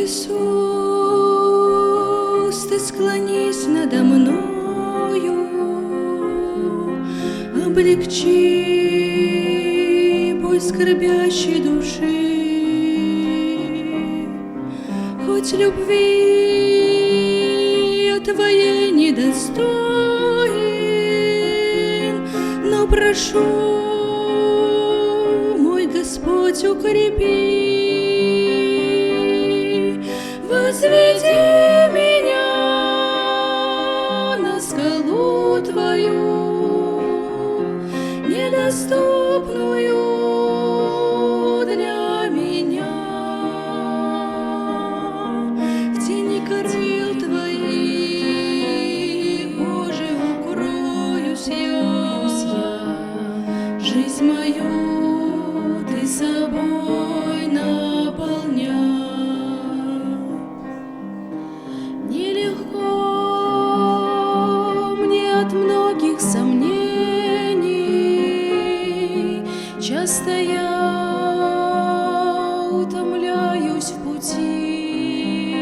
Иисус, Ты склонись надо мною, облегчи боль скорбящей души. Хоть любви я Твоей недостоин, но прошу, мой Господь, укрепи. Возведи меня на скалу Твою, недоступную для меня. В тени кадил Твоих, Боже, укроюсь я. Жизнь мою Ты собой наполняй. От многих сомнений часто я утомляюсь в пути.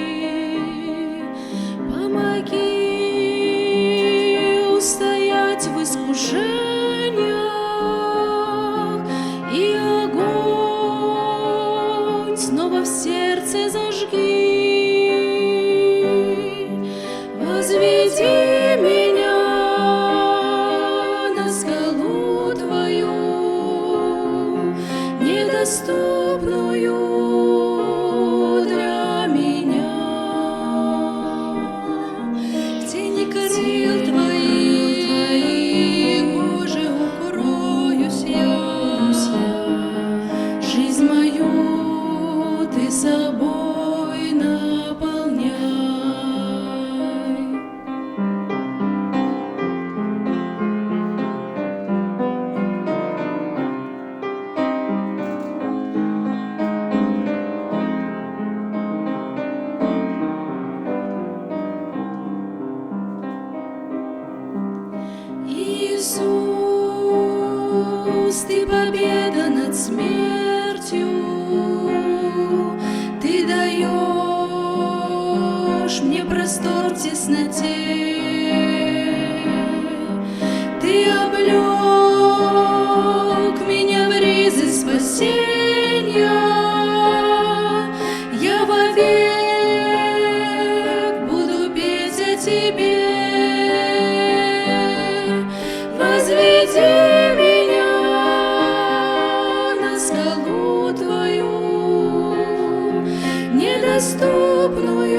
Помоги устоять в искушениях, и огонь снова в сердце зажги. Возведи меня недоступную для меня. В тени кадил Твоих, Боже, укроюсь я. Жизнь мою Ты собой наполняй. Иисус, Ты победа над смертью, Ты даешь мне простор в тесноте. Ты облек меня в ризы спасения, я вовек буду петь о Тебе. Возведи меня на скалу Твою, недоступную